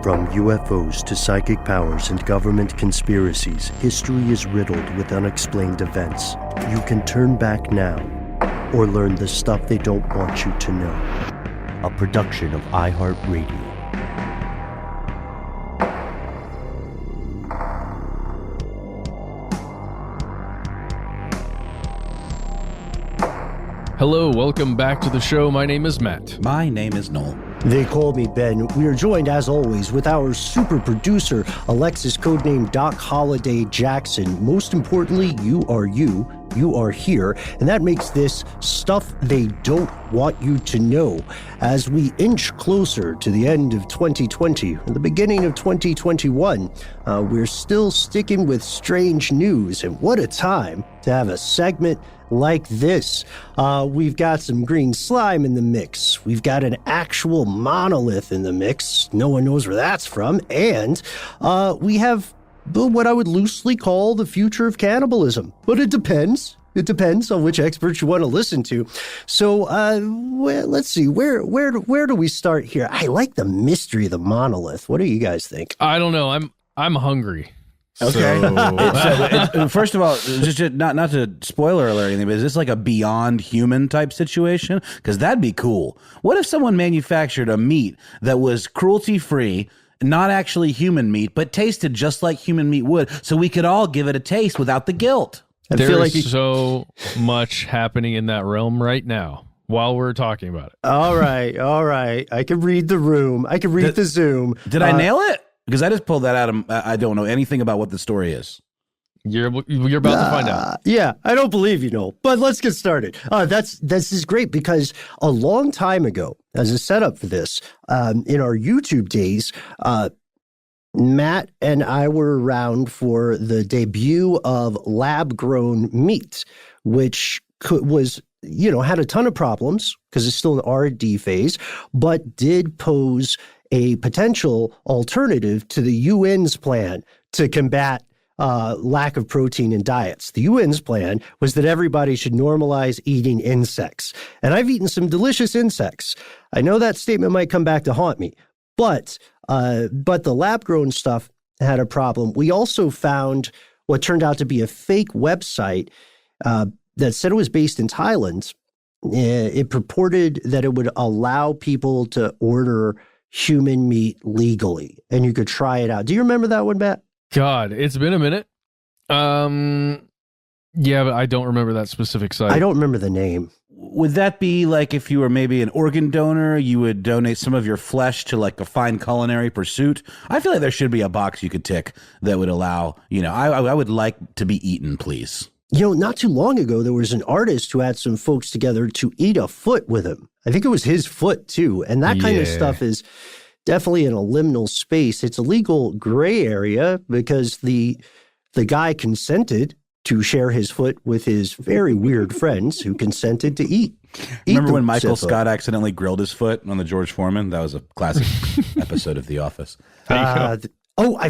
From UFOs to psychic powers and government conspiracies, history is riddled with unexplained events. You can turn back now or learn the stuff they don't want you to know. A production of iHeartRadio. Hello, welcome back to the show. My name is Matt. My name is Noel. They call me Ben. We are joined, as always, with our super producer, Alexis, codename Doc Holliday Jackson. Most importantly, you are here, and that makes this stuff they don't want you to know. As we inch closer to the end of 2020, or the beginning of 2021, we're still sticking with strange news, and what a time to have a segment like this. We've got some green slime in the mix. We've got an actual monolith in the mix. No one knows where that's from. And we have what I would loosely call the future of cannibalism. But it depends. It depends on which experts you want to listen to. So let's see. Where do we start here? I like the mystery of the monolith. What do you guys think? I don't know. I'm hungry. Okay. So, first of all, just not to spoiler alert or anything, but is this like a beyond human type situation? Because that'd be cool. What if someone manufactured a meat that was cruelty free, not actually human meat, but tasted just like human meat would, so we could all give it a taste without the guilt? There is so much happening in that realm right now while we're talking about it. All right. I can read the room. I can read the Zoom. Did I nail it? Because I just pulled that out of, I don't know anything about what the story is. You're about to find out. Yeah, I don't believe you know, but let's get started. This is great because a long time ago, as a setup for this, in our YouTube days, Matt and I were around for the debut of lab-grown meat, which was, had a ton of problems because it's still an R&D phase, but did pose a potential alternative to the UN's plan to combat lack of protein in diets. The UN's plan was that everybody should normalize eating insects. And I've eaten some delicious insects. I know that statement might come back to haunt me, but the lab-grown stuff had a problem. We also found what turned out to be a fake website that said it was based in Thailand. It purported that it would allow people to order human meat legally, and you could try it out. Do you remember that one, Matt? God, it's been a minute. Yeah, but I don't remember that specific site. I don't remember the name. Would that be like if you were maybe an organ donor, you would donate some of your flesh to like a fine culinary pursuit? I feel like there should be a box you could tick that would allow, I would like to be eaten, please. Not too long ago, there was an artist who had some folks together to eat a foot with him. I think it was his foot, too. And that kind of stuff is definitely in a liminal space. It's a legal gray area because the guy consented to share his foot with his very weird friends who consented to eat. Remember when Michael Scott accidentally grilled his foot on the George Foreman? That was a classic episode of The Office. I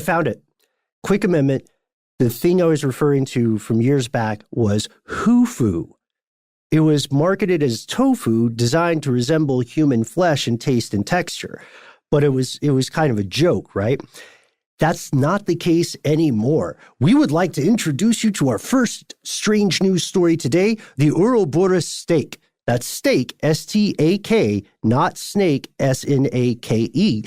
found it. Quick amendment. The thing I was referring to from years back was hufu. It was marketed as tofu, designed to resemble human flesh in taste and texture. But it was kind of a joke, right? That's not the case anymore. We would like to introduce you to our first strange news story today, the Ouroboros steak. That's steak, S-T-A-K, not snake, S-N-A-K-E.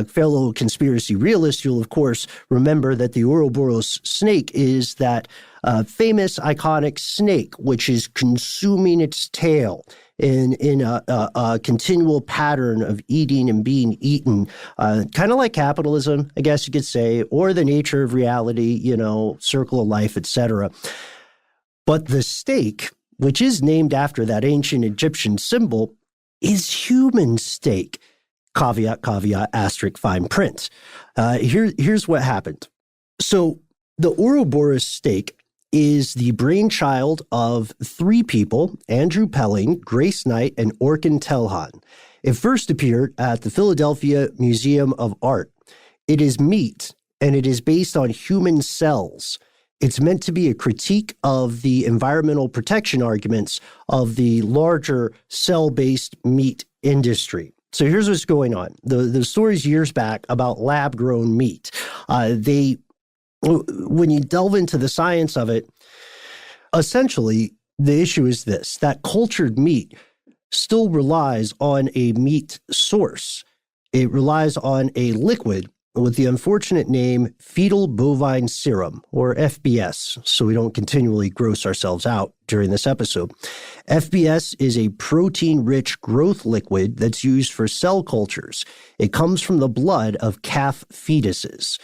Fellow conspiracy realists, you'll of course remember that the Ouroboros snake is that famous, iconic snake, which is consuming its tail in a continual pattern of eating and being eaten, kind of like capitalism, I guess you could say, or the nature of reality, circle of life, etc. But the steak, which is named after that ancient Egyptian symbol, is human steak. Caveat, asterisk, fine print. Here's what happened. So the Ouroboros steak is the brainchild of three people, Andrew Pelling, Grace Knight, and Orkin Telhan. It first appeared at the Philadelphia Museum of Art. It is meat, and it is based on human cells. It's meant to be a critique of the environmental protection arguments of the larger cell-based meat industry. So here's what's going on. The stories years back about lab-grown meat. When you delve into the science of it, essentially the issue is this, that cultured meat still relies on a meat source. It relies on a liquid with the unfortunate name fetal bovine serum, or FBS, so we don't continually gross ourselves out during this episode. FBS is a protein-rich growth liquid that's used for cell cultures. It comes from the blood of calf fetuses.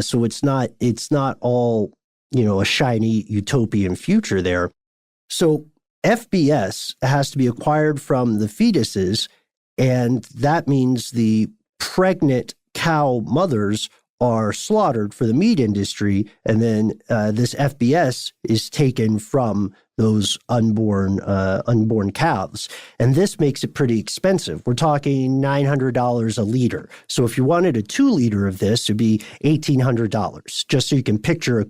So it's not all, a shiny utopian future there. So FBS has to be acquired from the fetuses, and that means the pregnant cow mothers are slaughtered for the meat industry, and then this FBS is taken from those unborn calves. And this makes it pretty expensive. We're talking $900 a liter. So if you wanted a 2 liter of this, it'd be $1,800, just so you can picture a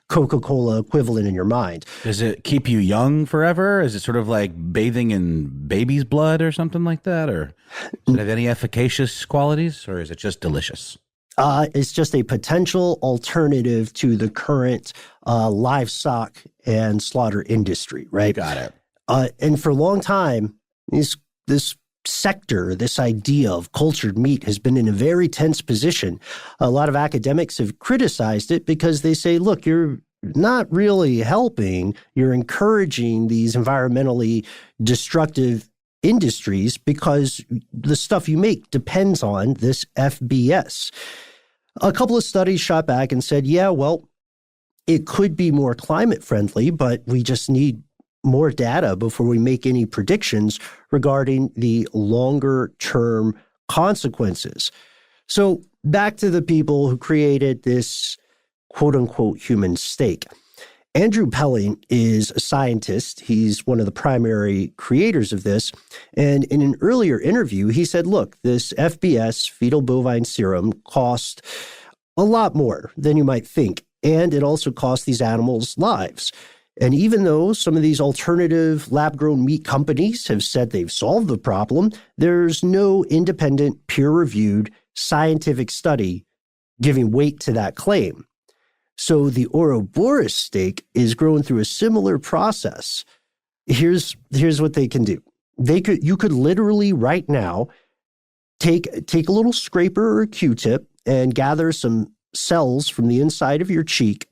Coca-Cola equivalent in your mind. Does it keep you young forever? Is it sort of like bathing in baby's blood or something like that? Or does it have any efficacious qualities, or is it just delicious? It's just a potential alternative to the current livestock and slaughter industry, right? Got it. And for a long time, this sector, this idea of cultured meat has been in a very tense position. A lot of academics have criticized it because they say, look, you're not really helping, you're encouraging these environmentally destructive industries because the stuff you make depends on this FBS. A couple of studies shot back and said, yeah, well, it could be more climate friendly, but we just need more data before we make any predictions regarding the longer term consequences. So back to the people who created this quote unquote human steak. Andrew Pelling is a scientist. He's one of the primary creators of this. And in an earlier interview, he said, look, this FBS, fetal bovine serum, cost a lot more than you might think. And it also cost these animals lives. And even though some of these alternative lab-grown meat companies have said they've solved the problem, there's no independent, peer-reviewed scientific study giving weight to that claim. So the Ouroboros steak is grown through a similar process. Here's what they can do. You could literally right now take a little scraper or a Q-tip and gather some cells from the inside of your cheek,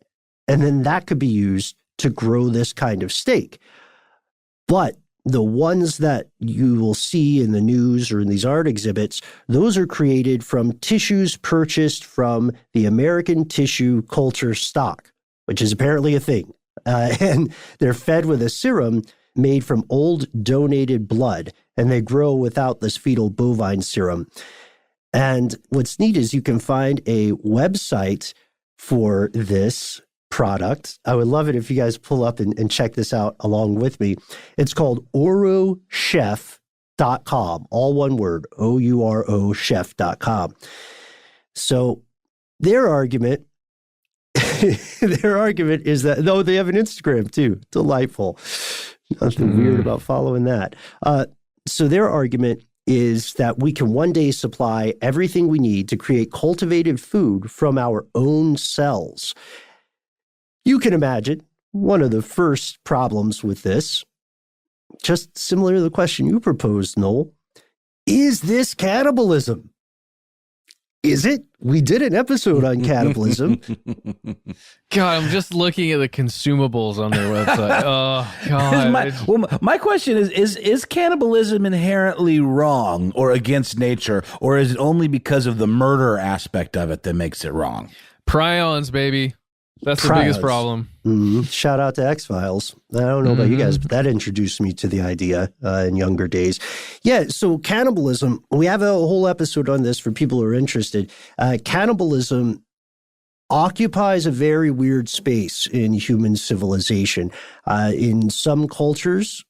and then that could be used to grow this kind of steak. But the ones that you will see in the news or in these art exhibits, those are created from tissues purchased from the American tissue culture stock, which is apparently a thing. And they're fed with a serum made from old donated blood, and they grow without this fetal bovine serum. And what's neat is you can find a website for this product. I would love it if you guys pull up and check this out along with me. It's called ourochef.com, all one word, O-U-R-O chef.com. So their argument is that, though they have an Instagram too, delightful. Nothing weird about following that. So their argument is that we can one day supply everything we need to create cultivated food from our own cells. You can imagine one of the first problems with this, just similar to the question you proposed, Noel, is this cannibalism? Is it? We did an episode on cannibalism. God, I'm just looking at the consumables on their website. Oh, God. My question is cannibalism inherently wrong or against nature, or is it only because of the murder aspect of it that makes it wrong? Prions, baby. That's the biggest problem. Mm-hmm. Shout out to X-Files. I don't know about you guys, but that introduced me to the idea in younger days. Yeah, so cannibalism, we have a whole episode on this for people who are interested. Cannibalism occupies a very weird space in human civilization. In some cultures,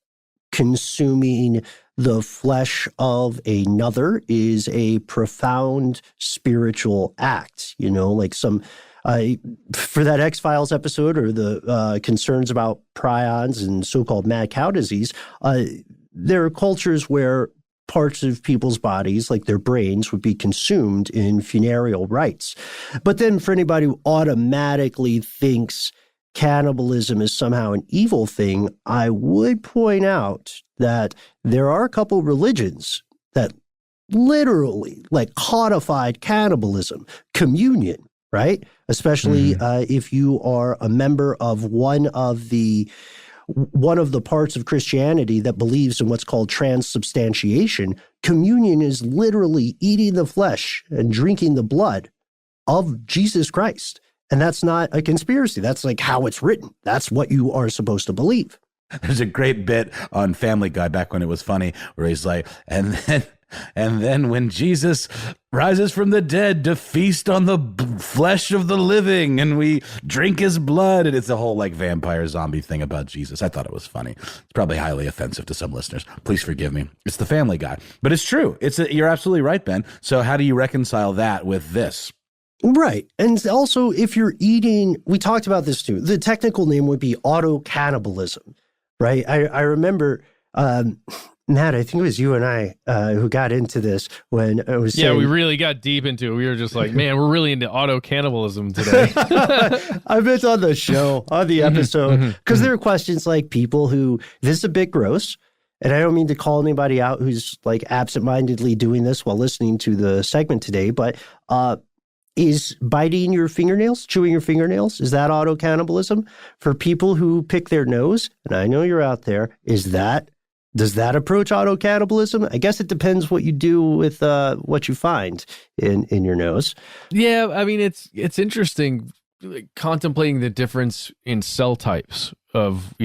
consuming the flesh of another is a profound spiritual act, like some... for that X-Files episode or the concerns about prions and so-called mad cow disease, there are cultures where parts of people's bodies, like their brains, would be consumed in funereal rites. But then for anybody who automatically thinks cannibalism is somehow an evil thing, I would point out that there are a couple religions that literally like codified cannibalism, communion, right? Especially if you are a member of one of the parts of Christianity that believes in what's called transubstantiation. Communion is literally eating the flesh and drinking the blood of Jesus Christ. And that's not a conspiracy. That's like how it's written. That's what you are supposed to believe. There's a great bit on Family Guy back when it was funny where he's like, and then when Jesus rises from the dead to feast on the flesh of the living and we drink his blood. And it's a whole like vampire zombie thing about Jesus. I thought it was funny. It's probably highly offensive to some listeners. Please forgive me. It's the Family Guy. But it's true. You're absolutely right, Ben. So how do you reconcile that with this? Right. And also, if you're eating, we talked about this too, the technical name would be auto-cannibalism, right? I remember, Matt, I think it was you and I who got into this when I was saying, we really got deep into it. We were just like, man, we're really into auto-cannibalism today. I meant on the show, on the episode, because there are questions like people who, this is a bit gross, and I don't mean to call anybody out who's like absentmindedly doing this while listening to the segment today, but is biting your fingernails, chewing your fingernails, is that auto-cannibalism? For people who pick their nose, and I know you're out there, does that approach auto-cannibalism? I guess it depends what you do with what you find in your nose. Yeah, I mean, it's interesting contemplating the difference in cell types of,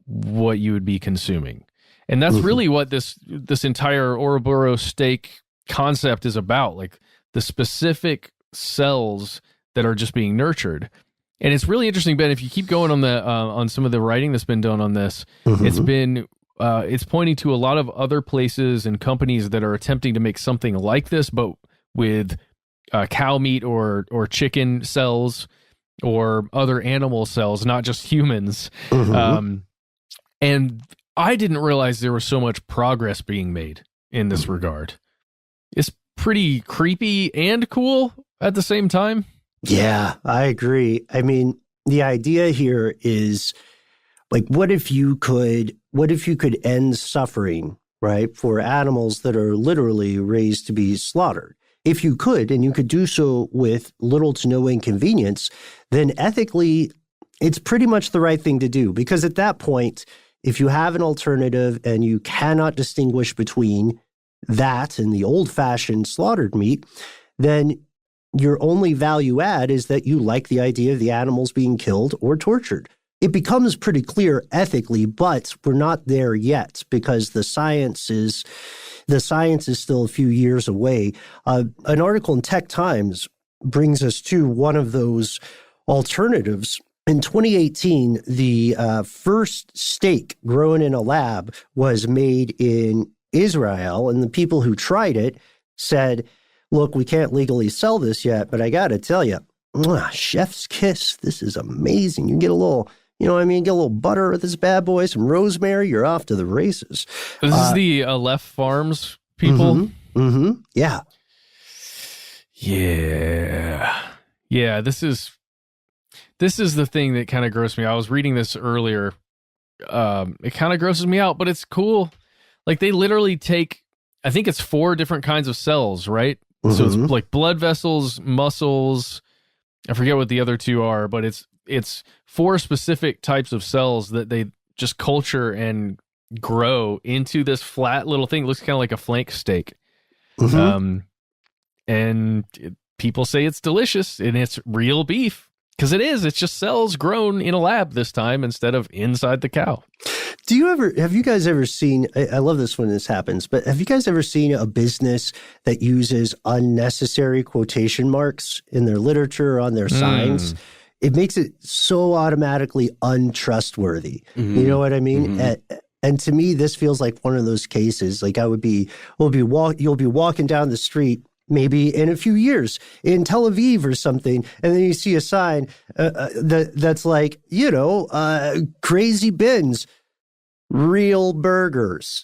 what you would be consuming. And that's really what this entire Ouroboros steak concept is about, like the specific cells that are just being nurtured. And it's really interesting, Ben, if you keep going on the on some of the writing that's been done on this, it's pointing to a lot of other places and companies that are attempting to make something like this, but with cow meat or chicken cells or other animal cells, not just humans. And I didn't realize there was so much progress being made in this regard. It's pretty creepy and cool at the same time. Yeah, I agree. I mean, the idea here is like, what if you could end suffering, right, for animals that are literally raised to be slaughtered? If you could, and you could do so with little to no inconvenience, then ethically, it's pretty much the right thing to do. Because at that point, if you have an alternative and you cannot distinguish between that and the old-fashioned slaughtered meat, then your only value add is that you like the idea of the animals being killed or tortured. It becomes pretty clear ethically, but we're not there yet because the science is still a few years away. An article in Tech Times brings us to one of those alternatives. In 2018, the first steak grown in a lab was made in Israel, and the people who tried it said, look, we can't legally sell this yet, but I got to tell you, chef's kiss, this is amazing. You can get a little, get a little butter with this bad boy, some rosemary, you're off to the races. This is the Aleph Farms people? Yeah. Yeah, this is the thing that kind of grossed me out. I was reading this earlier. It kind of grosses me out, but it's cool. Like they literally take, I think it's 4 different kinds of cells, right? So it's like blood vessels, muscles. I forget what the other 2 are, but it's 4 specific types of cells that they just culture and grow into this flat little thing. It looks kind of like a flank steak. People say it's delicious and it's real beef. Because it is. It's just cells grown in a lab this time instead of inside the cow. Have you guys ever seen, I love this when this happens, but have you guys ever seen a business that uses unnecessary quotation marks in their literature or on their signs? It makes it so automatically untrustworthy. You know what I mean? And to me, this feels like one of those cases. Like you'll be walking down the street maybe in a few years in Tel Aviv or something, and then you see a sign that's like, crazy bins, real burgers.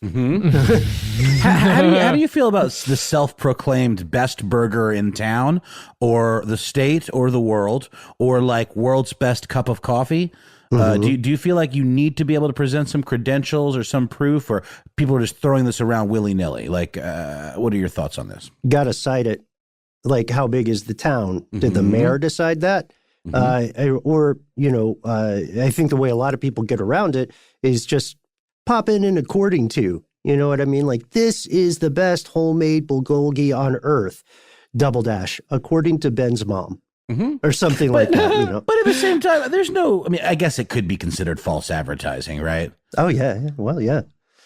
How do you feel about the self-proclaimed best burger in town, or the state, or the world, or like world's best cup of coffee? Do you feel like you need to be able to present some credentials or some proof, or people are just throwing this around willy-nilly? Like, what are your thoughts on this? Got to cite it. Like, how big is the town? Did the mayor decide that? I think the way a lot of people get around it is just pop in and according to, you know what I mean? Like, this is the best homemade bulgogi on earth, double dash, according to Ben's mom. Or something like that, you know. But at the same time, I guess it could be considered false advertising, right? Oh, yeah. Well, yeah.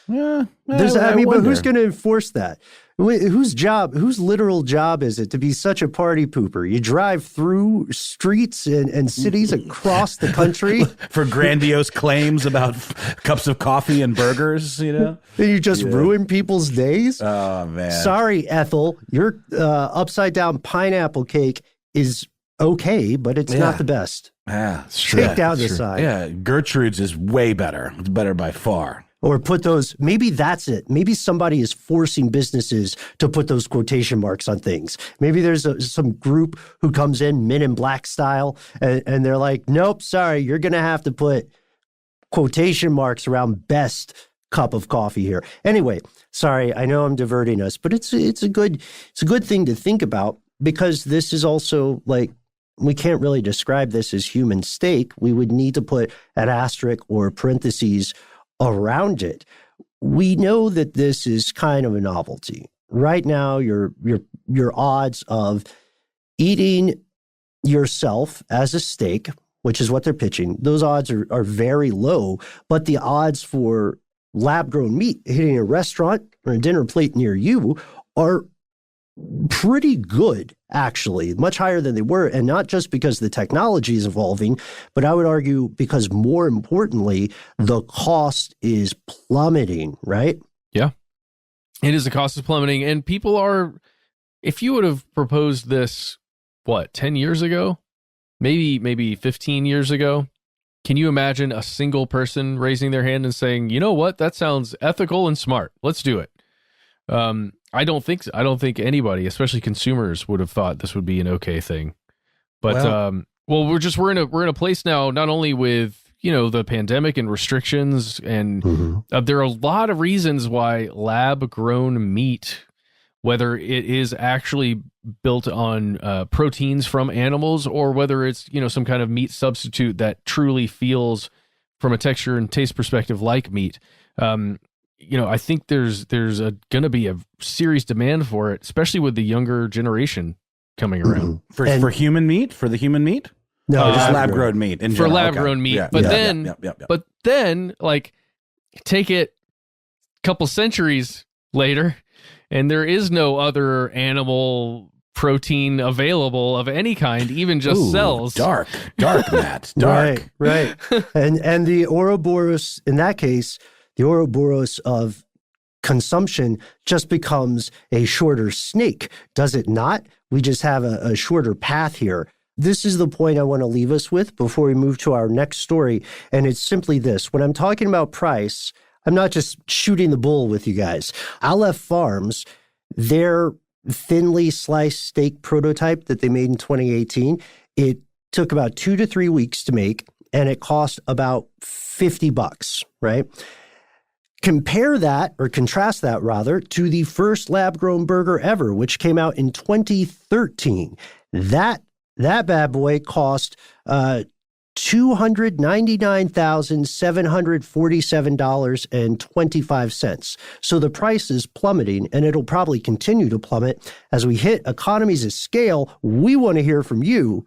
Yeah. But who's going to enforce that? Whose literal job is it to be such a party pooper? You drive through streets and cities across the country for grandiose claims about cups of coffee and burgers, you know? And you just ruin people's days? Oh, man. Sorry, Ethel. Your upside down pineapple cake is okay, but it's not the best. Yeah, Take down the sign. Yeah, Gertrude's is way better. It's better by far. Or put those, maybe that's it. Maybe somebody is forcing businesses to put those quotation marks on things. Maybe there's some group who comes in, Men in Black style, and they're like, nope, sorry, you're going to have to put quotation marks around best cup of coffee here. Anyway, sorry, I know I'm diverting us, but it's a good thing to think about, because this is also like, we can't really describe this as human steak. We would need to put an asterisk or parentheses around it. We know that this is kind of a novelty. Right now, your odds of eating yourself as a steak, which is what they're pitching, those odds are very low. But the odds for lab-grown meat hitting a restaurant or a dinner plate near you are pretty good, actually, much higher than they were. And not just because the technology is evolving, but I would argue because, more importantly, the cost is plummeting, right? Yeah, it is. The cost is plummeting. And people are, if you would have proposed this, 10 years ago, maybe 15 years ago, can you imagine a single person raising their hand and saying, you know what, that sounds ethical and smart, let's do it? I don't think so. I don't think anybody, especially consumers, would have thought this would be an okay thing. But we're in a place now, not only with the pandemic and restrictions, and there are a lot of reasons why lab grown meat, whether it is actually built on proteins from animals, or whether it's some kind of meat substitute that truly feels, from a texture and taste perspective, like meat. I think there's going to be a serious demand for it, especially with the younger generation coming around. For human meat? For the human meat? No, just lab-grown meat in general. For lab-grown meat. Yeah. But then, like, take it a couple centuries later, and there is no other animal protein available of any kind, even just cells. Dark, Matt. Dark. Right. And the Ouroboros, in that case, the Ouroboros of consumption just becomes a shorter snake, does it not? We just have a shorter path here. This is the point I want to leave us with before we move to our next story, and it's simply this. When I'm talking about price, I'm not just shooting the bull with you guys. Aleph Farms, their thinly sliced steak prototype that they made in 2018, it took about 2 to 3 weeks to make, and it cost about $50, right? Compare that, or contrast that rather, to the first lab-grown burger ever, which came out in 2013. That bad boy cost $299,747.25. So the price is plummeting, and it'll probably continue to plummet as we hit economies of scale. We want to hear from you.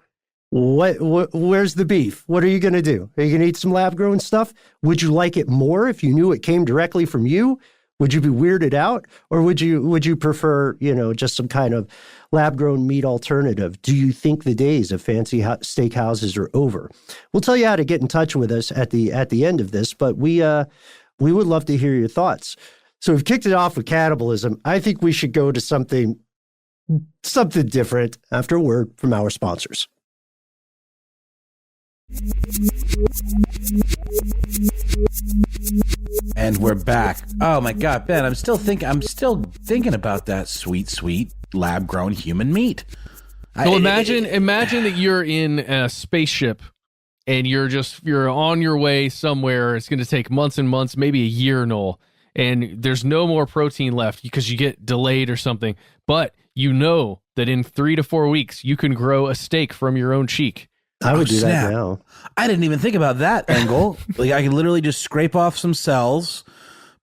Where's the beef? What are you going to do? Are you going to eat some lab-grown stuff? Would you like it more if you knew it came directly from you? Would you be weirded out? Or would you prefer, just some kind of lab-grown meat alternative? Do you think the days of fancy steakhouses are over? We'll tell you how to get in touch with us at the end of this, but we would love to hear your thoughts. So we've kicked it off with cannibalism. I think we should go to something different after a word from our sponsors. And we're back. Oh my God, Ben, I'm still thinking about that sweet lab-grown human meat. Well, imagine that you're in a spaceship and you're on your way somewhere. It's going to take months and months, maybe a year, Noel, and there's no more protein left because you get delayed or something. But you know that in 3 to 4 weeks, you can grow a steak from your own cheek. I would do that now. I didn't even think about that angle. Like I could literally just scrape off some cells,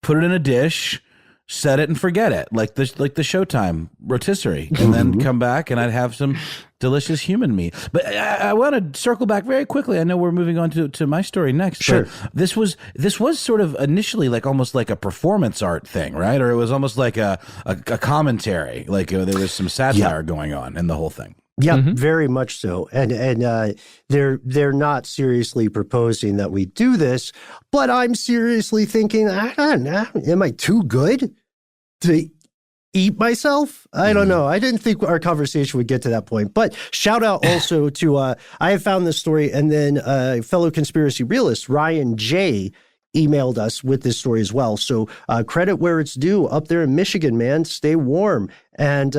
put it in a dish, set it and forget it, like the Showtime rotisserie, and then come back and I'd have some delicious human meat. But I want to circle back very quickly. I know we're moving on to my story next. Sure. But this was sort of initially like almost like a performance art thing, right? Or it was almost like a commentary, like there was some satire going on in the whole thing. Yeah, very much so. And they're not seriously proposing that we do this, but I'm seriously thinking, I don't know, am I too good to eat myself? I don't know. I didn't think our conversation would get to that point. But shout out also to, I have found this story, and then fellow conspiracy realist Ryan J. emailed us with this story as well. So credit where it's due up there in Michigan, man. Stay warm. And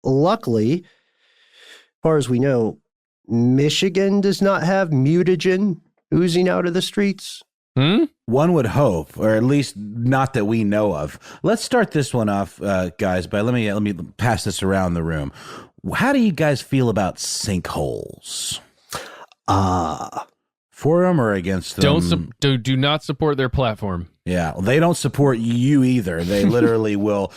luckily, as far as we know, Michigan does not have mutagen oozing out of the streets. One would hope, or at least not that we know of. Let's start this one off, guys, by let me pass this around the room. How do you guys feel about sinkholes? For them or against them? Do not support their platform. Yeah, they don't support you either. They literally will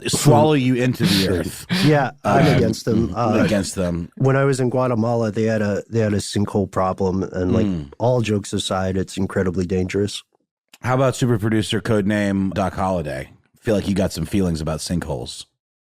swallow you into the earth. Yeah, I'm against them. Against them. When I was in Guatemala, they had a sinkhole problem, and like all jokes aside, it's incredibly dangerous. How about super producer codename Doc Holliday? I feel like you got some feelings about sinkholes.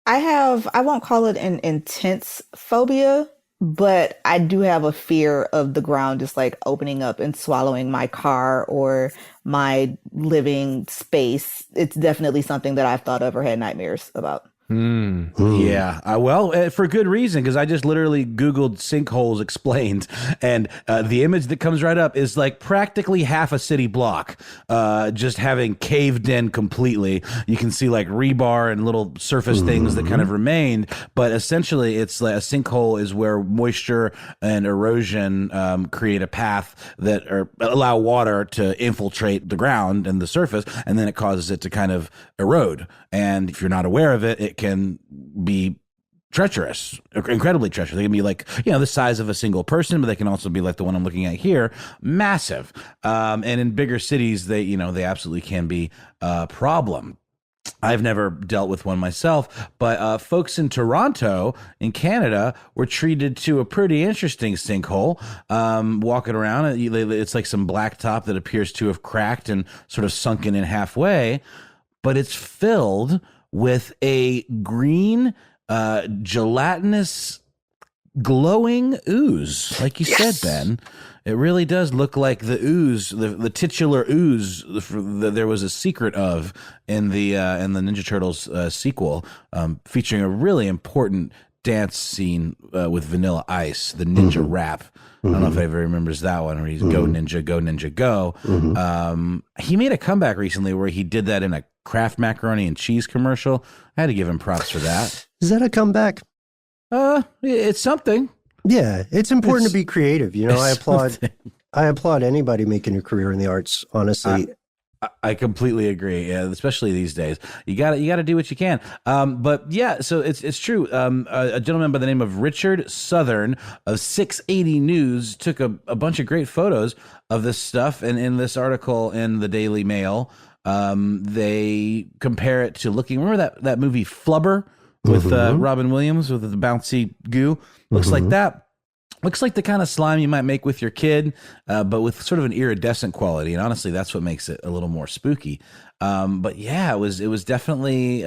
I won't call it an intense phobia, but I do have a fear of the ground just like opening up and swallowing my car or my living space. It's definitely something that I've thought of or had nightmares about. Yeah, well, for good reason, because I just literally Googled sinkholes explained, and the image that comes right up is like practically half a city block just having caved in completely. You can see like rebar and little surface things that kind of remained, but essentially it's like a sinkhole is where moisture and erosion create a path that allow water to infiltrate the ground and the surface, and then it causes it to kind of erode. And if you're not aware of it, it can be treacherous, incredibly treacherous. They can be like, the size of a single person, but they can also be like the one I'm looking at here, massive. And in bigger cities, they absolutely can be a problem. I've never dealt with one myself, but folks in Toronto, in Canada, were treated to a pretty interesting sinkhole. Walking around, it's like some blacktop that appears to have cracked and sort of sunken in halfway, but it's filled with a green, gelatinous, glowing ooze, like you said, Ben. It really does look like the ooze, the titular ooze that there was a secret of in the Ninja Turtles sequel, featuring a really important dance scene with Vanilla Ice, the ninja rap. I don't know if anybody remembers that one, where he's go ninja, go ninja, go. He made a comeback recently where he did that in a Kraft macaroni and cheese commercial. I had to give him props for that. Is that a comeback? It's something. Yeah, it's important to be creative. I applaud anybody making a career in the arts, honestly. I completely agree. Yeah, especially these days, you got to do what you can. But yeah, so it's true. A gentleman by the name of Richard Southern of 680 News took a bunch of great photos of this stuff, and in this article in the Daily Mail, they compare it to remember that movie Flubber with Robin Williams with the bouncy goo. Looks like that. Looks like the kind of slime you might make with your kid, but with sort of an iridescent quality. And honestly, that's what makes it a little more spooky. But yeah, it was definitely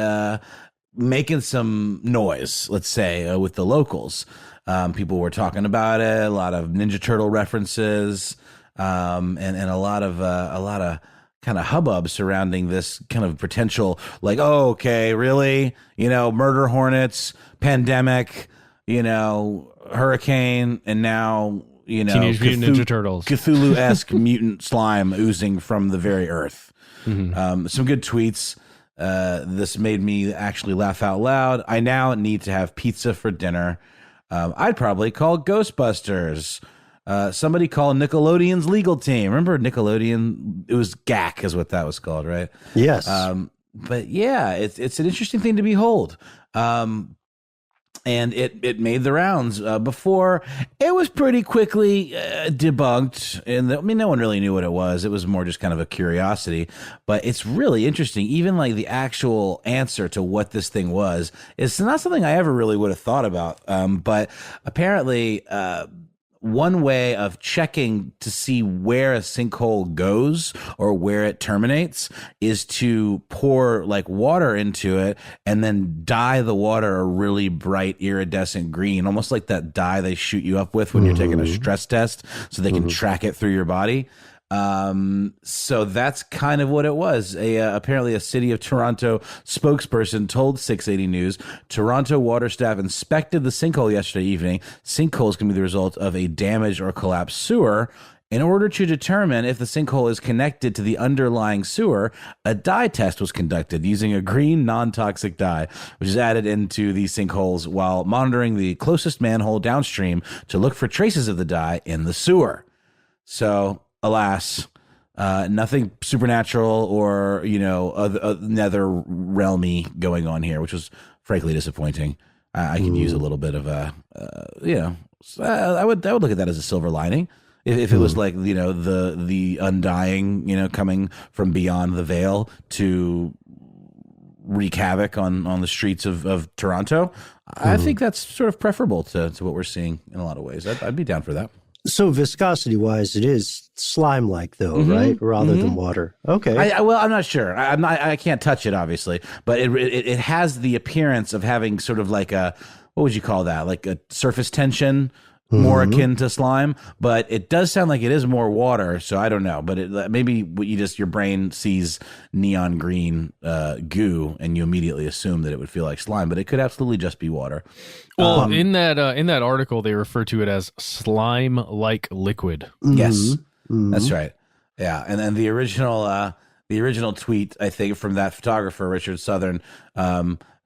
making some noise, let's say, with the locals. People were talking about it, a lot of Ninja Turtle references, and a lot of kind of hubbub surrounding this kind of potential, like, oh, okay, really? Murder hornets, pandemic, hurricane, and now Teenage Mutant Ninja Turtles. Cthulhu-esque mutant slime oozing from the very earth. Some good tweets. This made me actually laugh out loud. I now need to have pizza for dinner. I'd probably call Ghostbusters. Somebody call Nickelodeon's legal team. Remember Nickelodeon? It was GAC is what that was called, right? Yes. But yeah, it's an interesting thing to behold. And it made the rounds before. It was pretty quickly debunked. And no one really knew what it was. It was more just kind of a curiosity. But it's really interesting. Even like the actual answer to what this thing was, it's not something I ever really would have thought about. But apparently, one way of checking to see where a sinkhole goes or where it terminates is to pour like water into it and then dye the water a really bright iridescent green, almost like that dye they shoot you up with when you're taking a stress test so they can track it through your body. So that's kind of what it was. Apparently a City of Toronto spokesperson told 680 News, Toronto water staff inspected the sinkhole yesterday evening. Sinkholes can be the result of a damaged or collapsed sewer. In order to determine if the sinkhole is connected to the underlying sewer, a dye test was conducted using a green non-toxic dye, which is added into the sinkholes while monitoring the closest manhole downstream to look for traces of the dye in the sewer. So, alas, nothing supernatural or, another realmy going on here, which was frankly disappointing. I could use a little bit of I would look at that as a silver lining. If it was like, the undying, coming from beyond the veil to wreak havoc on the streets of Toronto, I think that's sort of preferable to what we're seeing in a lot of ways. I'd be down for that. So viscosity-wise, it is slime-like, though, right? Rather than water. Okay. I'm not sure. I can't touch it, obviously, but it has the appearance of having sort of like what would you call that? Like a surface tension, more akin to slime. But it does sound like it is more water. So I don't know. But maybe your brain sees neon green goo, and you immediately assume that it would feel like slime. But it could absolutely just be water. Well, in that article, they refer to it as slime-like liquid. Yes, that's right. Yeah, and then the original tweet, I think, from that photographer Richard Southern,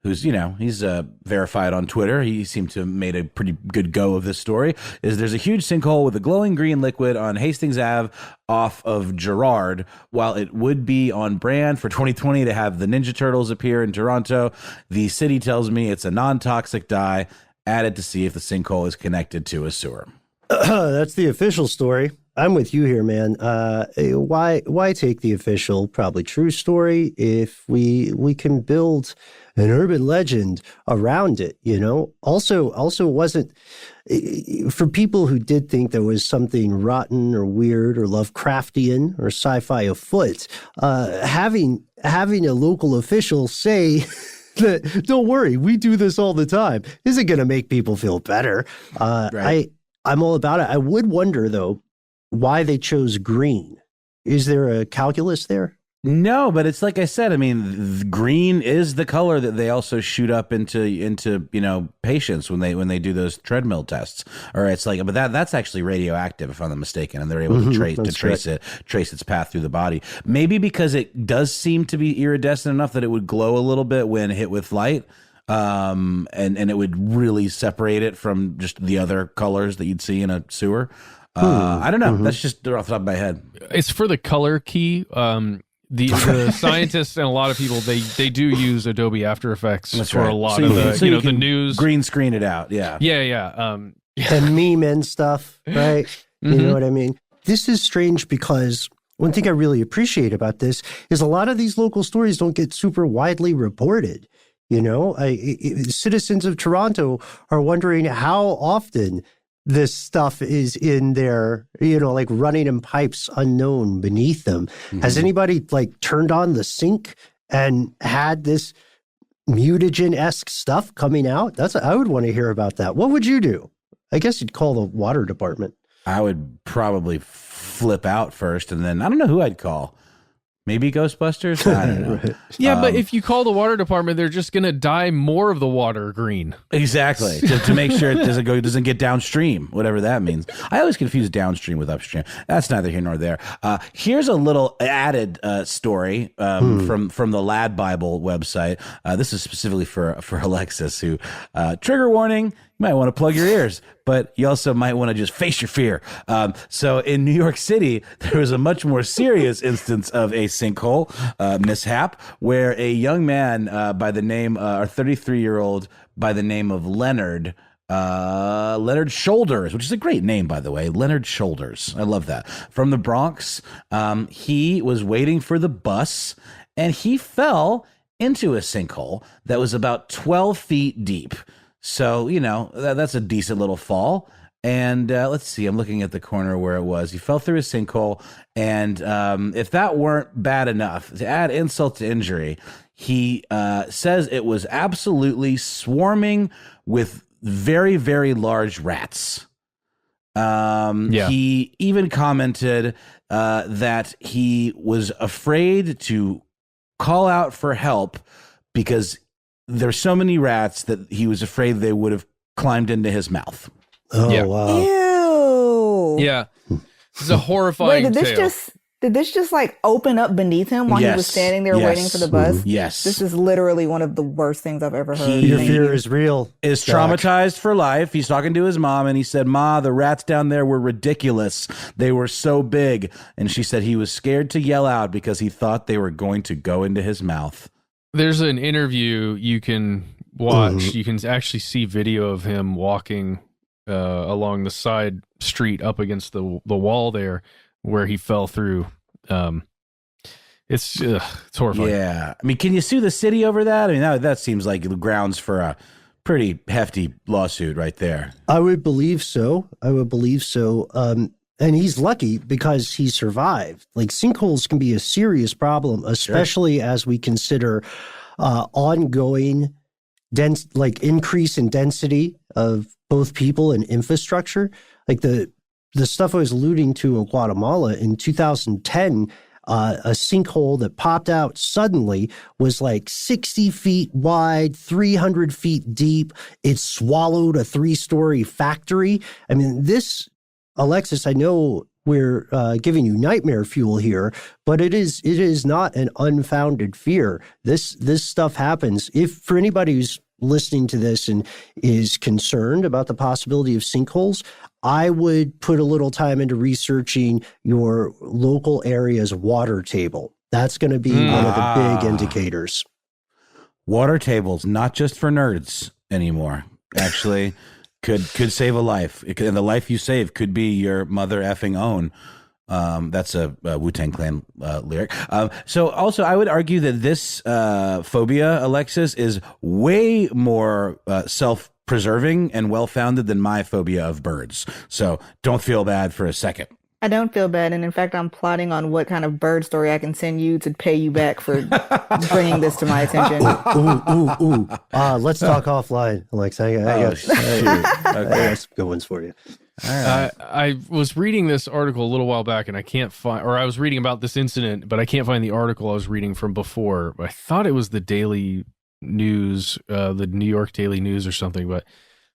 who's he's verified on Twitter. He seemed to have made a pretty good go of this story. Is there's a huge sinkhole with a glowing green liquid on Hastings Ave off of Gerrard. While it would be on brand for 2020 to have the Ninja Turtles appear in Toronto, the city tells me it's a non-toxic dye added to see if the sinkhole is connected to a sewer. That's the official story. I'm with you here, man. Why take the official, probably true story if we can build an urban legend around it, Also wasn't for people who did think there was something rotten or weird or Lovecraftian or sci-fi afoot, having a local official say that, don't worry, we do this all the time, isn't going to make people feel better. Right. I'm all about it. I would wonder, though, why they chose green. Is there a calculus there? No, but it's like I said. I mean, green is the color that they also shoot up into patients when they do those treadmill tests. Or it's like, but that's actually radioactive, if I'm not mistaken, and they're able to trace its path through the body. Maybe because it does seem to be iridescent enough that it would glow a little bit when hit with light. And it would really separate it from just the other colors that you'd see in a sewer. I don't know. That's just off the top of my head. It's for the color key. The scientists and a lot of people they do use Adobe After Effects for a lot of the news. Green screen it out. Yeah. And meme and stuff, right? You know what I mean? This is strange because one thing I really appreciate about this is a lot of these local stories don't get super widely reported. Citizens of Toronto are wondering how often this stuff is in their, like running in pipes unknown beneath them. Has anybody turned on the sink and had this mutagen-esque stuff coming out? I would want to hear about that. What would you do? I guess you'd call the water department. I would probably flip out first, and then I don't know who I'd call. Maybe Ghostbusters? I don't know. Right. Yeah, but if you call the water department, they're just going to dye more of the water green. Exactly. to make sure it doesn't get downstream, whatever that means. I always confuse downstream with upstream. That's neither here nor there. Here's a little added story from the Lad Bible website. This is specifically for Alexis, who trigger warning. You might want to plug your ears, but you also might want to just face your fear. So in New York City, there was a much more serious instance of a sinkhole mishap where a young man by the name, or 33-year-old by the name of Leonard Shoulders, which is a great name, by the way. Leonard Shoulders. I love that. From the Bronx. He was waiting for the bus and he fell into a sinkhole that was about 12 feet deep. So, that's a decent little fall. And let's see, I'm looking at the corner where it was. He fell through a sinkhole. And if that weren't bad enough, to add insult to injury, he says it was absolutely swarming with very, very large rats. He even commented that he was afraid to call out for help because there's so many rats that he was afraid they would have climbed into his mouth. Oh, Yeah. wow. Ew. Yeah. This is a horrifying Wait, tale. did this just like open up beneath him while he was Yes. standing there Yes. waiting for the bus? Yes. This is literally one of the worst things I've ever heard. He- Your Thank fear you. is real. Is Doc. traumatized for life. He's talking to his mom and he said, "Ma, the rats down there were ridiculous. They were so big." And she said he was scared to yell out because he thought they were going to go into his mouth. There's an interview you can watch. Mhm. You can actually see video of him walking along the side street up against the wall there where he fell through. It's horrifying. Yeah. I mean, can you sue the city over that? I mean, that seems like the grounds for a pretty hefty lawsuit right there. I would believe so. And he's lucky because he survived. Like, sinkholes can be a serious problem, especially as we consider ongoing increase in density of both people and infrastructure. Like the stuff I was alluding to in Guatemala in 2010, a sinkhole that popped out suddenly was like 60 feet wide, 300 feet deep. It swallowed a 3-story factory. I mean, this, Alexis, I know we're giving you nightmare fuel here, but it is not an unfounded fear. This stuff happens. If for anybody who's listening to this and is concerned about the possibility of sinkholes, I would put a little time into researching your local area's water table. That's going to be one of the big indicators. Water tables, not just for nerds anymore. Actually, could save a life. And the life you save could be your mother effing own. That's a Wu-Tang Clan lyric. So also, I would argue that this phobia, Alexis, is way more self-preserving and well-founded than my phobia of birds. So don't feel bad for a second. I don't feel bad, and in fact, I'm plotting on what kind of bird story I can send you to pay you back for bringing this to my attention. Ooh. Let's talk offline, Alex. I got some good ones for you. I was reading this article a little while back, and I can't find, or I was reading about this incident, but I can't find the article I was reading from before. I thought it was the Daily News, the New York Daily News or something, but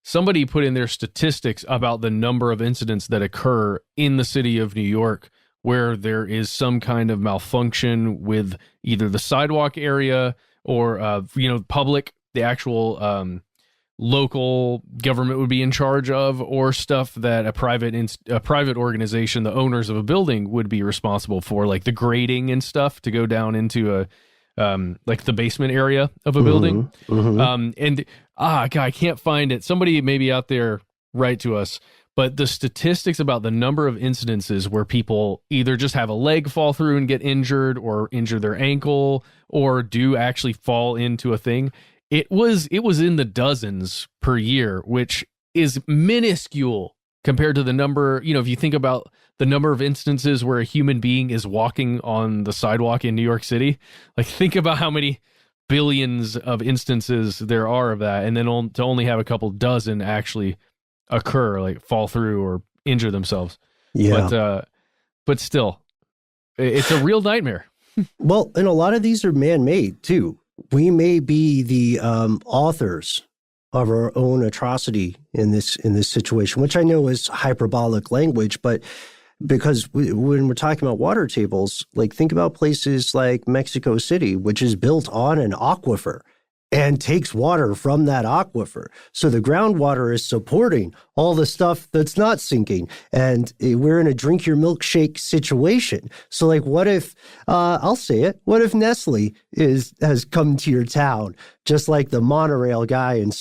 somebody put in their statistics about the number of incidents that occur in the city of New York where there is some kind of malfunction with either the sidewalk area or, the actual local government would be in charge of, or stuff that a private organization, the owners of a building, would be responsible for, like the grading and stuff to go down into like the basement area of a building. God, I can't find it. Somebody maybe out there write to us. But the statistics about the number of incidences where people either just have a leg fall through and get injured, or injure their ankle, or do actually fall into a thing, it was in the dozens per year, which is minuscule compared to the number, if you think about the number of instances where a human being is walking on the sidewalk in New York City. Like, think about how many billions of instances there are of that, and then to only have a couple dozen actually occur, like fall through or injure themselves. Yeah. But still, it's a real nightmare. Well, and a lot of these are man-made too. We may be the authors of our own atrocity in this situation, which I know is hyperbolic language, but because when we're talking about water tables, like think about places like Mexico City, which is built on an aquifer and takes water from that aquifer. So the groundwater is supporting all the stuff that's not sinking. And we're in a drink your milkshake situation. So like, what if, I'll say it, what if Nestle has come to your town, just like the monorail guy in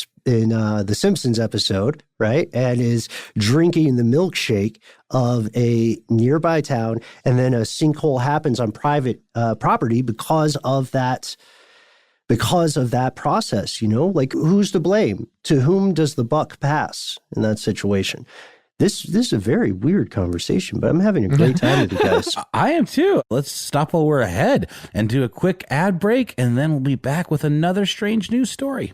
the Simpsons episode, right? And is drinking the milkshake of a nearby town. And then a sinkhole happens on private property because of that process, like who's to blame? To whom does the buck pass in that situation? This is a very weird conversation, but I'm having a great time with you guys. I am too. Let's stop while we're ahead and do a quick ad break, and then we'll be back with another strange news story.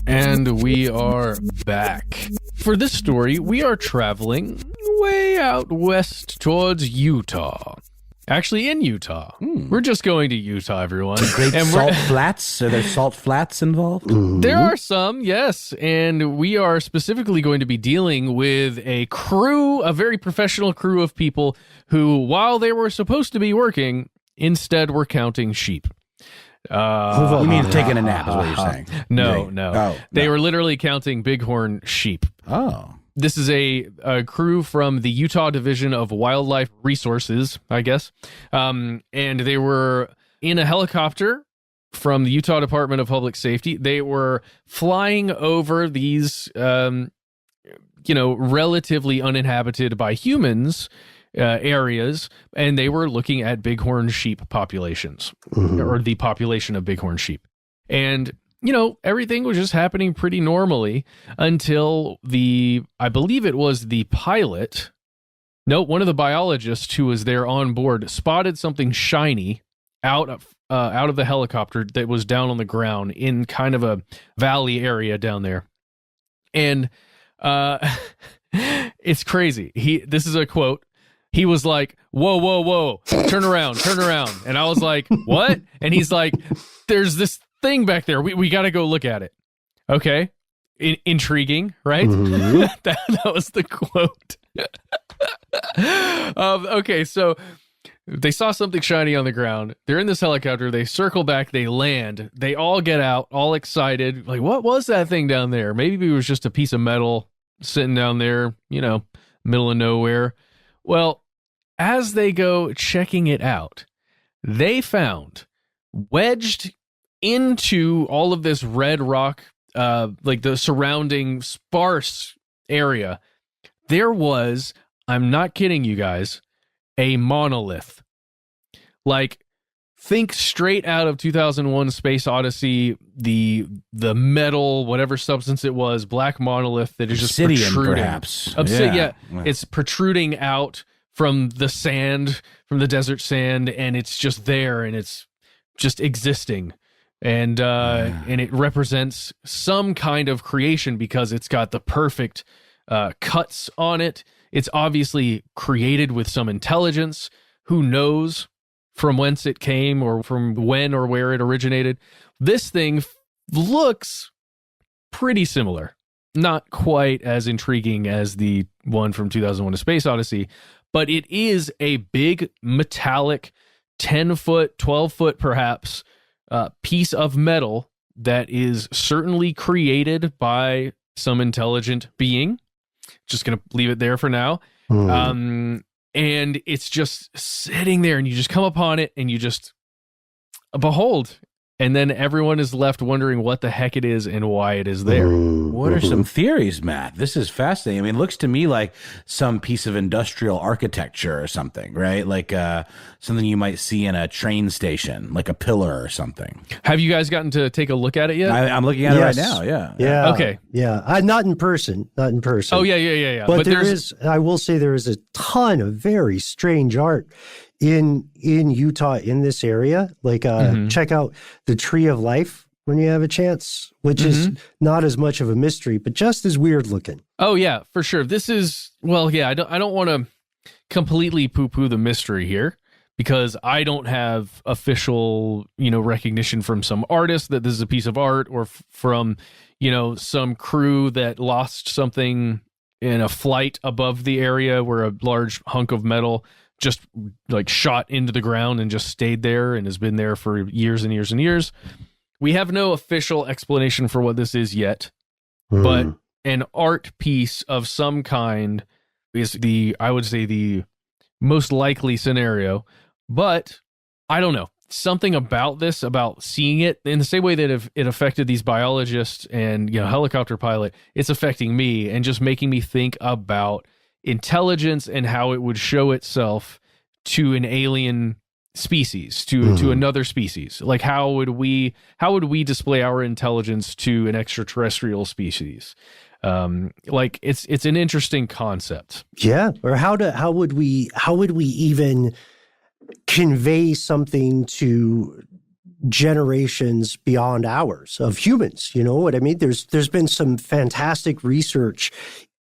And we are back. For this story, we are traveling way out west towards Utah. Actually, in Utah. We're just going to Utah, everyone. Great salt flats? Are there salt flats involved? There are some, yes. And we are specifically going to be dealing with a very professional crew of people who, while they were supposed to be working, instead were counting sheep. You mean taking a nap is what you're saying? No. They no. were literally counting bighorn sheep. Oh. This is a crew from the Utah Division of Wildlife Resources, I guess. And they were in a helicopter from the Utah Department of Public Safety. They were flying over these, relatively uninhabited by humans areas, and they were looking at bighorn sheep populations, or the population of bighorn sheep. And everything was just happening pretty normally until I believe it was the pilot. No, one of the biologists who was there on board spotted something shiny out of the helicopter that was down on the ground in kind of a valley area down there. And it's crazy. This is a quote. He was like, whoa, whoa, whoa, turn around. And I was like, what? And he's like, there's this thing back there. We got to go look at it. Okay. Intriguing, right? that was the quote. Okay, so they saw something shiny on the ground. They're in this helicopter. They circle back. They land. They all get out, all excited. Like, what was that thing down there? Maybe it was just a piece of metal sitting down there, middle of nowhere. Well, as they go checking it out, they found wedged into all of this red rock, like the surrounding sparse area, there was, I'm not kidding you guys, a monolith. Like, think straight out of 2001 Space Odyssey, the metal, whatever substance it was, black monolith that is just Obsidian, protruding. perhaps. Yeah, it's protruding out from the sand, from the desert sand, and it's just there, and it's just existing. And it represents some kind of creation because it's got the perfect cuts on it. It's obviously created with some intelligence. Who knows from whence it came or from when or where it originated? This thing looks pretty similar. Not quite as intriguing as the one from 2001: A Space Odyssey, but it is a big metallic 10-foot, 12-foot perhaps, piece of metal that is certainly created by some intelligent being. Just going to leave it there for now. And it's just sitting there, and you just come upon it, and you just behold. And then everyone is left wondering what the heck it is and why it is there. What are some theories, Matt? This is fascinating. I mean, it looks to me like some piece of industrial architecture or something, right? Like something you might see in a train station, like a pillar or something. Have you guys gotten to take a look at it yet? I'm looking at it right now, Yeah. Okay. Yeah. Not in person. Oh, yeah. But I will say there is a ton of very strange art in Utah, in this area. Like check out the Tree of Life, when you have a chance, which is not as much of a mystery, but just as weird looking. Oh yeah, for sure. This is, well, yeah, I don't want to completely poo-poo the mystery here, because I don't have official, recognition from some artist that this is a piece of art, or from, some crew that lost something in a flight above the area where a large hunk of metal just like shot into the ground and just stayed there and has been there for years and years and years. We have no official explanation for what this is yet, but an art piece of some kind is I would say the most likely scenario. But I don't know, something about this, about seeing it in the same way that it affected these biologists and, helicopter pilot, it's affecting me and just making me think about intelligence and how it would show itself to an alien species, to another species. Like how would we display our intelligence to an extraterrestrial species? Like it's an interesting concept. Yeah. Or how would we even convey something to generations beyond ours of humans? You know what I mean? There's been some fantastic research,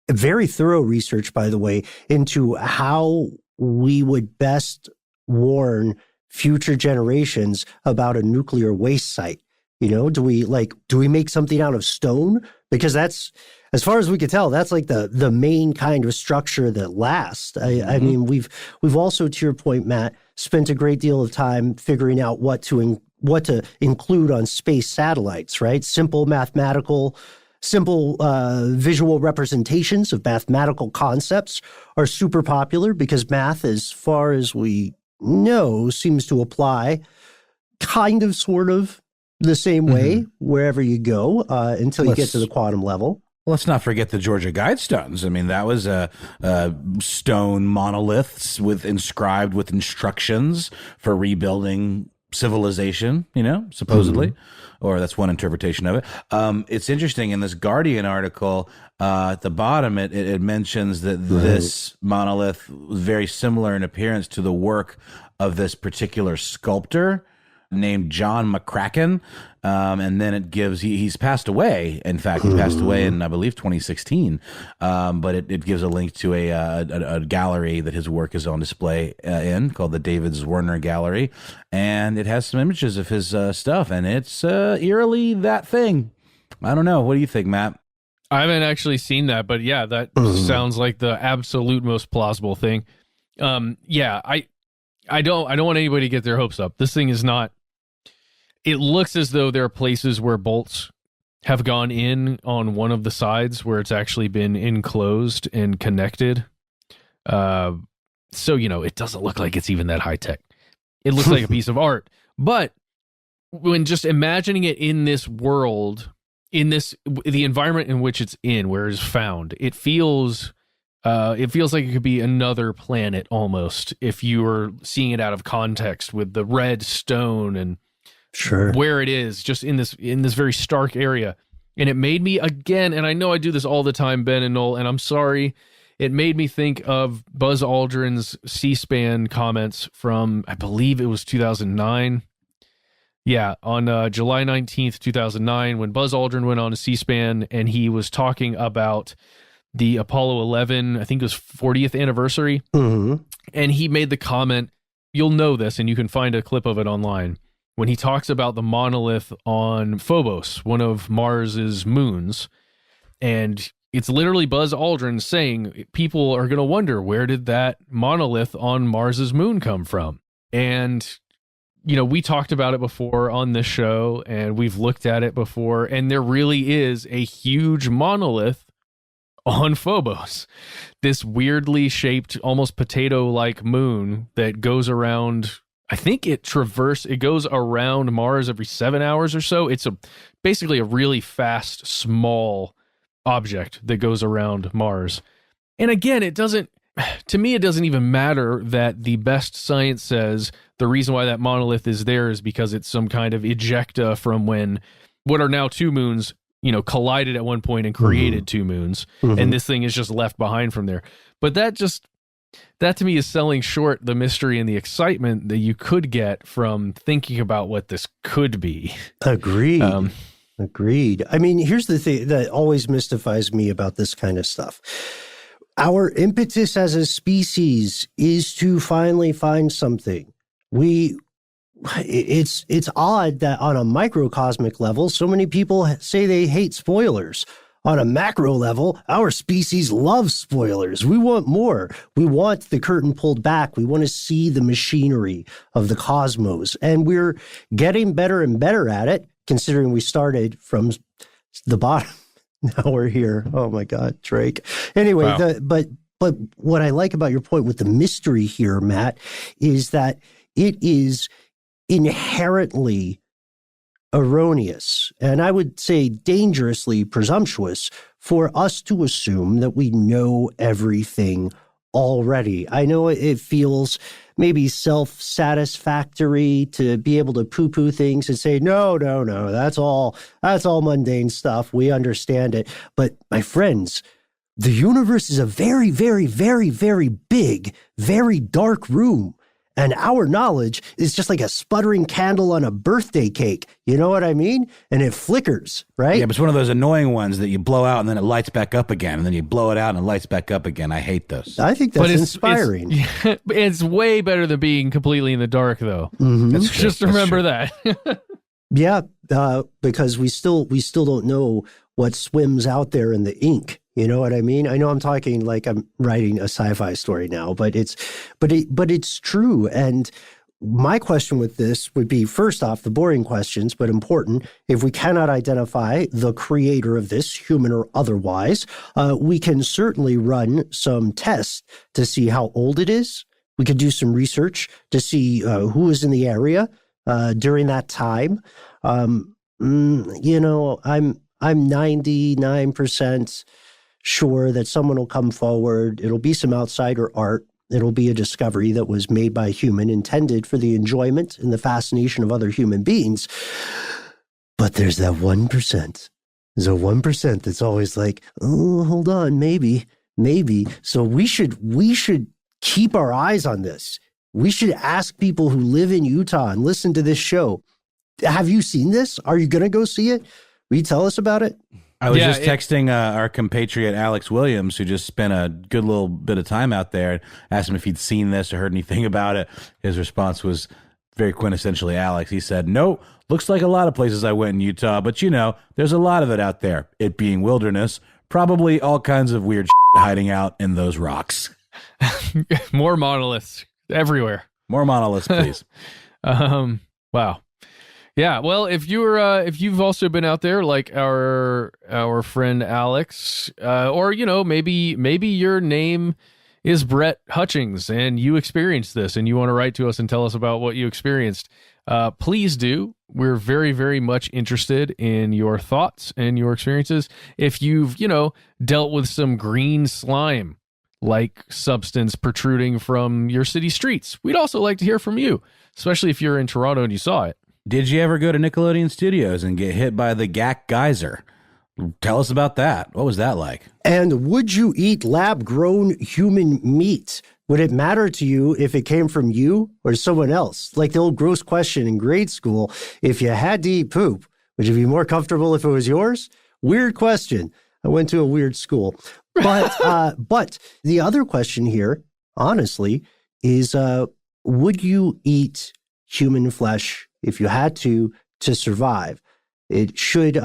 very thorough research, by the way, into how we would best warn future generations about a nuclear waste site. Do we make something out of stone? Because that's, as far as we could tell, that's like the main kind of structure that lasts. I mean, we've also, to your point, Matt, spent a great deal of time figuring out what to include on space satellites, right? Simple visual representations of mathematical concepts are super popular because math, as far as we know, seems to apply kind of, sort of, the same way wherever you go until you get to the quantum level. Let's not forget the Georgia Guidestones. I mean, that was a stone monoliths inscribed with instructions for rebuilding civilization, supposedly. Or that's one interpretation of it. It's interesting, in this Guardian article, at the bottom, it mentions that this monolith was very similar in appearance to the work of this particular sculptor named John McCracken. And then it gives, he's passed away. In fact, he passed away in, I believe, 2016. But it gives a link to a gallery that his work is on display in, called the David Zwirner Gallery. And it has some images of his stuff. And it's eerily that thing. I don't know. What do you think, Matt? I haven't actually seen that, but yeah, that sounds like the absolute most plausible thing. Yeah, I don't want anybody to get their hopes up. This thing is not. It looks as though there are places where bolts have gone in on one of the sides where it's actually been enclosed and connected. So, it doesn't look like it's even that high tech. It looks like a piece of art. But when just imagining it in this world, the environment in which it's in, where it's found, it feels like it could be another planet almost, if you were seeing it out of context with the red stone and where it is, just in this very stark area. And it made me, again, and I know I do this all the time, Ben and Noel, and I'm sorry, it made me think of Buzz Aldrin's C-SPAN comments from, I believe it was 2009. Yeah, on July 19th, 2009, when Buzz Aldrin went on to C-SPAN, and he was talking about the Apollo 11, I think it was 40th anniversary. And he made the comment, you'll know this, and you can find a clip of it online, when he talks about the monolith on Phobos, one of Mars's moons. And it's literally Buzz Aldrin saying, people are going to wonder, where did that monolith on Mars's moon come from? And, we talked about it before on this show, and we've looked at it before, and there really is a huge monolith on Phobos, this weirdly shaped, almost potato-like moon that goes around. I think it goes around Mars every 7 hours or so. It's basically a really fast, small object that goes around Mars. And again, to me, it doesn't even matter that the best science says the reason why that monolith is there is because it's some kind of ejecta from when what are now two moons, collided at one point and created two moons. And this thing is just left behind from there. But that just, that to me is selling short the mystery and the excitement that you could get from thinking about what this could be. Agreed. Agreed. I mean, here's the thing that always mystifies me about this kind of stuff. Our impetus as a species is to finally find something. It's odd that on a microcosmic level, so many people say they hate spoilers. On a macro level, our species loves spoilers. We want more. We want the curtain pulled back. We want to see the machinery of the cosmos. And we're getting better and better at it, considering we started from the bottom. Now we're here. Oh my God, Drake. Anyway, wow. But what I like about your point with the mystery here, Matt, is that it is inherently erroneous, and I would say dangerously presumptuous, for us to assume that we know everything already. I know it feels maybe self-satisfactory to be able to poo-poo things and say, no, that's all mundane stuff. We understand it. But my friends, the universe is a very, very, very, very big, very dark room. And our knowledge is just like a sputtering candle on a birthday cake. You know what I mean? And it flickers, right? Yeah, but it's one of those annoying ones that you blow out and then it lights back up again. And then you blow it out and it lights back up again. I hate those. I think that's inspiring. It's way better than being completely in the dark, though. Mm-hmm. Just remember that. Yeah, because we still don't know what swims out there in the ink. You know what I mean? I know I'm talking like I'm writing a sci-fi story now, but it's true. And my question with this would be, first off, the boring questions, but important. If we cannot identify the creator of this, human or otherwise, we can certainly run some tests to see how old it is. We could do some research to see who was in the area during that time. I'm 99% sure that someone will come forward. It'll be some outsider art. It'll be a discovery that was made by a human, intended for the enjoyment and the fascination of other human beings. But there's that 1%. There's a 1% that's always like, oh, hold on, maybe. So we should keep our eyes on this. We should ask people who live in Utah and listen to this show. Have you seen this? Are you going to go see it? Will you tell us about it? I was just texting our compatriot Alex Williams, who just spent a good little bit of time out there, asked him if he'd seen this or heard anything about it. His response was very quintessentially Alex. He said, no, looks like a lot of places I went in Utah, but there's a lot of it out there. It being wilderness, probably all kinds of weird shit hiding out in those rocks. More monoliths everywhere. More monoliths, please. Wow. Yeah, well, if you've also been out there like our friend Alex, or maybe your name is Brett Hutchings and you experienced this and you want to write to us and tell us about what you experienced, please do. We're very, very much interested in your thoughts and your experiences. If you've dealt with some green slime like substance protruding from your city streets, we'd also like to hear from you, especially if you're in Toronto and you saw it. Did you ever go to Nickelodeon Studios and get hit by the GAC geyser? Tell us about that. What was that like? And would you eat lab-grown human meat? Would it matter to you if it came from you or someone else? Like the old gross question in grade school, if you had to eat poop, would you be more comfortable if it was yours? Weird question. I went to a weird school. But the other question here, honestly, is would you eat human flesh if you had to survive? It should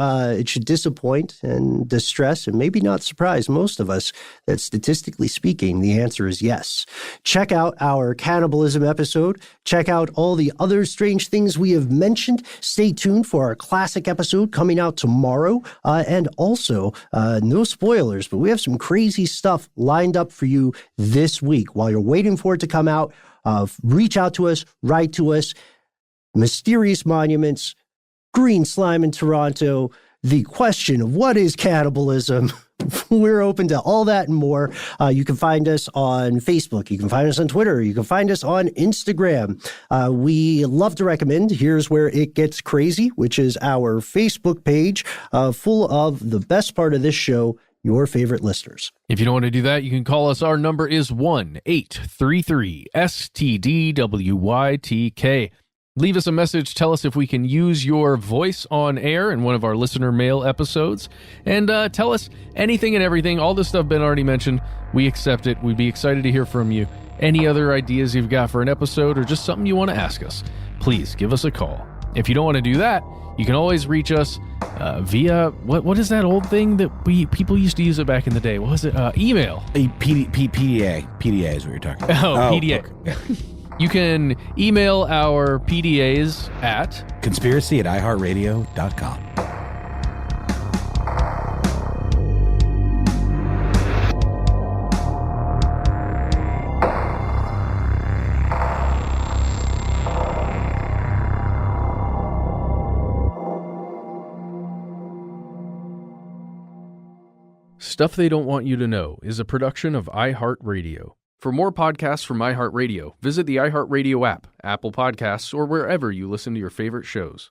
disappoint and distress and maybe not surprise most of us that statistically speaking, the answer is yes. Check out our cannibalism episode. Check out all the other strange things we have mentioned. Stay tuned for our classic episode coming out tomorrow. And also, no spoilers, but we have some crazy stuff lined up for you this week. While you're waiting for it to come out, reach out to us, write to us. Mysterious monuments, green slime in Toronto, the question of what is cannibalism. We're open to all that and more. You can find us on Facebook. You can find us on Twitter. You can find us on Instagram. We love to recommend Here's Where It Gets Crazy, which is our Facebook page full of the best part of this show, your favorite listeners. If you don't want to do that, you can call us. Our number is 1-833-STDWYTK. Leave us a message. Tell us if we can use your voice on air in one of our listener mail episodes. And tell us anything and everything. All this stuff been already mentioned. We accept it. We'd be excited to hear from you. Any other ideas you've got for an episode or just something you want to ask us, please give us a call. If you don't want to do that, you can always reach us via, what is that old thing that people used to use it back in the day? What was it? Email. PDA. PDA is what you're talking about. Oh, PDA. Okay. You can email our PDAs at conspiracy@iHeartRadio.com. Stuff They Don't Want You to Know is a production of iHeartRadio. For more podcasts from iHeartRadio, visit the iHeartRadio app, Apple Podcasts, or wherever you listen to your favorite shows.